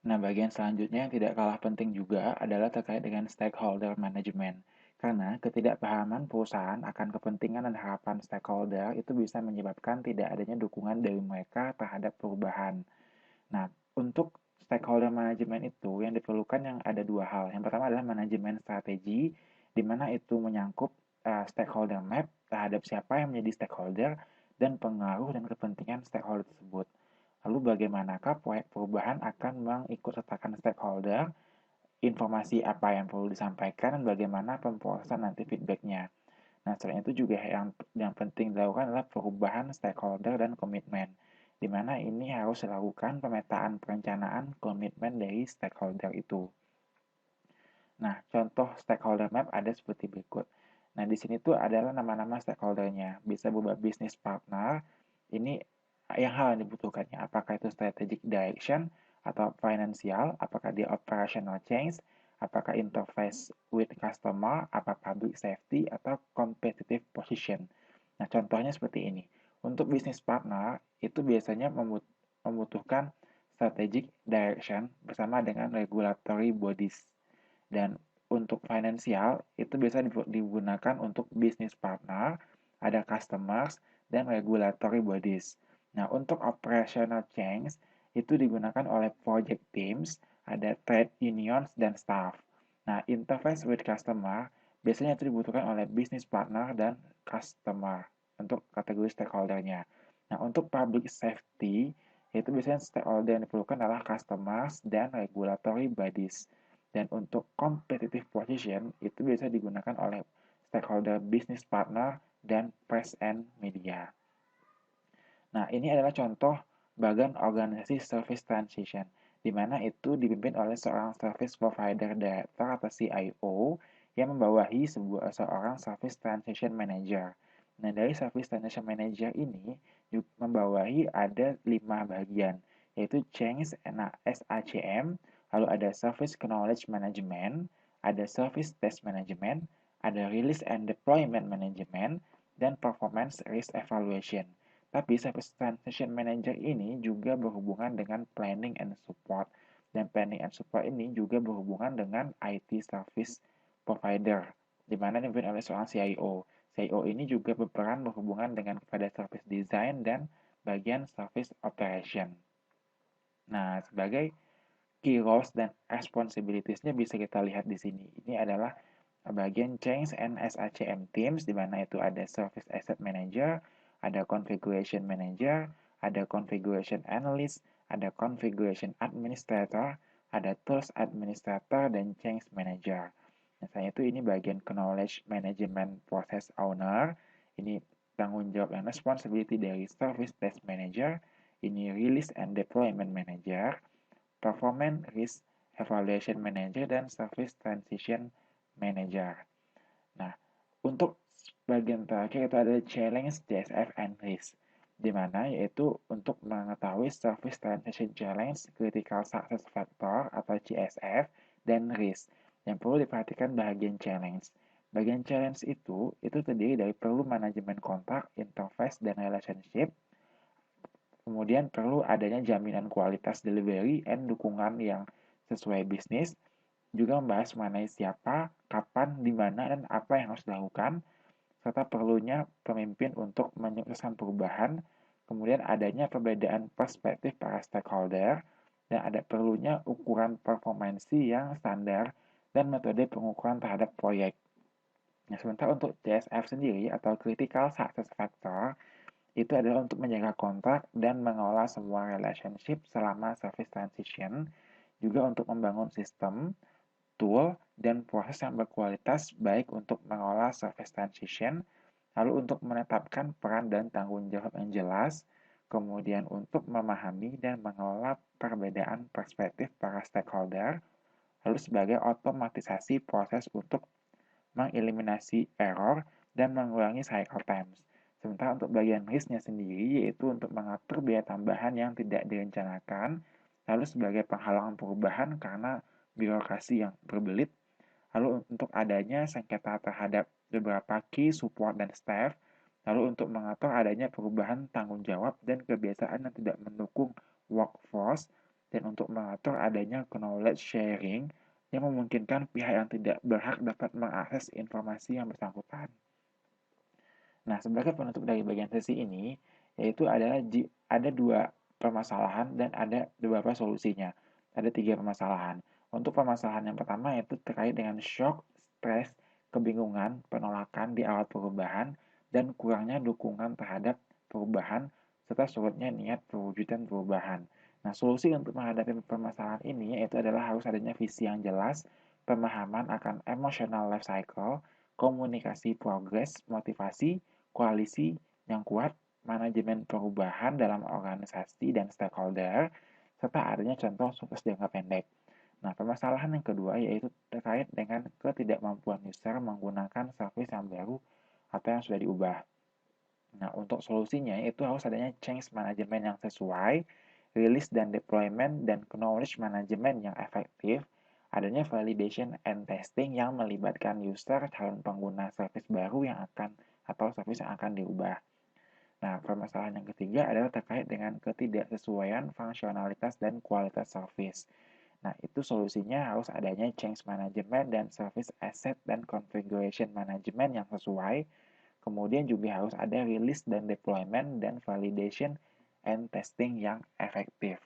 Nah, bagian selanjutnya yang tidak kalah penting juga adalah terkait dengan stakeholder management. Karena ketidakpahaman perusahaan akan kepentingan dan harapan stakeholder itu bisa menyebabkan tidak adanya dukungan dari mereka terhadap perubahan. Nah, untuk stakeholder management itu yang diperlukan yang ada dua hal. Yang pertama adalah manajemen strategi, di mana itu menyangkut stakeholder map terhadap siapa yang menjadi stakeholder dan pengaruh dan kepentingan stakeholder tersebut. Lalu bagaimanakah proyek perubahan akan mengikutsertakan stakeholder, informasi apa yang perlu disampaikan, dan bagaimana pemrosesan nanti feedbacknya. Nah, selain itu juga yang penting dilakukan adalah perubahan stakeholder dan komitmen, di mana ini harus dilakukan pemetaan perencanaan komitmen dari stakeholder itu. Nah, contoh stakeholder map ada seperti berikut. Nah, di sini tuh adalah nama-nama stakeholdernya. Bisa berupa business partner, ini yang hal yang dibutuhkannya. Apakah itu strategic direction atau financial, apakah dia operational change, apakah interface with customer, apa public safety, atau competitive position. Nah, contohnya seperti ini. Untuk business partner, itu biasanya membutuhkan strategic direction bersama dengan regulatory bodies. Dan untuk finansial, itu bisa digunakan untuk business partner, ada customers, dan regulatory bodies. Nah, untuk operational change, itu digunakan oleh project teams, ada trade unions, dan staff. Nah, interface with customer, biasanya itu dibutuhkan oleh business partner dan customer untuk kategori stakeholdernya. Nah, untuk public safety, itu biasanya stakeholder yang diperlukan adalah customers dan regulatory bodies. Dan untuk competitive position itu biasa digunakan oleh stakeholder business partner dan press and media. Nah, ini adalah contoh bagian organisasi service transition, di mana itu dipimpin oleh seorang service provider director atau CIO yang membawahi seorang service transition manager. Nah, dari service transition manager ini membawahi ada 5 bagian, yaitu change, SACM, lalu ada service knowledge management, ada service test management, ada release and deployment management, dan performance risk evaluation. Tapi Service Transition Manager ini juga berhubungan dengan planning and support. Dan planning and support ini juga berhubungan dengan IT service provider, di mana dipimpin oleh seorang CIO. CIO ini juga berperan berhubungan dengan kepada service design dan bagian service operation. Nah, sebagai key roles dan responsibilities-nya bisa kita lihat di sini. Ini adalah bagian Change and SACM Teams, di mana itu ada Service Asset Manager, ada Configuration Manager, ada Configuration Analyst, ada Configuration Administrator, ada Tools Administrator, dan Change Manager. Misalnya itu ini bagian Knowledge Management Process Owner, ini tanggung jawab dan responsibility dari Service Test Manager, ini Release and Deployment Manager, Performance Risk Evaluation Manager, dan Service Transition Manager. Nah, untuk bagian terakhir itu ada Challenge, CSF, and Risk, di mana yaitu untuk mengetahui Service Transition Challenge, Critical Success Factor atau CSF, dan Risk. Yang perlu diperhatikan bagian challenge. Bagian challenge itu terdiri dari perlu manajemen kontak, interface, dan relationship. Kemudian perlu adanya jaminan kualitas delivery and dukungan yang sesuai bisnis. Juga membahas mengenai siapa, kapan, di mana, dan apa yang harus dilakukan, serta perlunya pemimpin untuk menyukseskan perubahan, kemudian adanya perbedaan perspektif para stakeholder, dan ada perlunya ukuran performansi yang standar dan metode pengukuran terhadap proyek. Nah, sementara untuk CSF sendiri atau Critical Success Factor, itu adalah untuk menjaga kontrak dan mengelola semua relationship selama service transition, juga untuk membangun sistem, tool, dan proses yang berkualitas baik untuk mengolah service transition, lalu untuk menetapkan peran dan tanggung jawab yang jelas, kemudian untuk memahami dan mengelola perbedaan perspektif para stakeholder, lalu sebagai otomatisasi proses untuk mengeliminasi error dan mengurangi cycle times. Sementara untuk bagian risknya sendiri, yaitu untuk mengatur biaya tambahan yang tidak direncanakan, lalu sebagai penghalang perubahan karena birokrasi yang berbelit, lalu untuk adanya sengketa terhadap beberapa key support dan staff, lalu untuk mengatur adanya perubahan tanggung jawab dan kebiasaan yang tidak mendukung workforce, dan untuk mengatur adanya knowledge sharing yang memungkinkan pihak yang tidak berhak dapat mengakses informasi yang bersangkutan. Nah, sebagai penutup dari bagian sesi ini, yaitu ada dua permasalahan dan ada beberapa solusinya. Ada tiga permasalahan. Untuk permasalahan yang pertama yaitu terkait dengan shock, stres, kebingungan, penolakan di awal perubahan, dan kurangnya dukungan terhadap perubahan, serta surutnya niat perwujudan perubahan. Nah, solusi untuk menghadapi permasalahan ini yaitu adalah harus adanya visi yang jelas, pemahaman akan emotional life cycle, komunikasi progres, motivasi, koalisi yang kuat, manajemen perubahan dalam organisasi dan stakeholder, serta adanya contoh sukses jangka pendek. Nah, permasalahan yang kedua yaitu terkait dengan ketidakmampuan user menggunakan service yang baru atau yang sudah diubah. Nah, untuk solusinya itu harus adanya change management yang sesuai, release dan deployment, dan knowledge management yang efektif, adanya validation and testing yang melibatkan user, calon pengguna service baru yang akan atau service yang akan diubah. Nah, permasalahan yang ketiga adalah terkait dengan ketidaksesuaian fungsionalitas dan kualitas service. Nah, itu solusinya harus adanya change management dan service asset dan configuration management yang sesuai. Kemudian juga harus ada release dan deployment dan validation and testing yang efektif.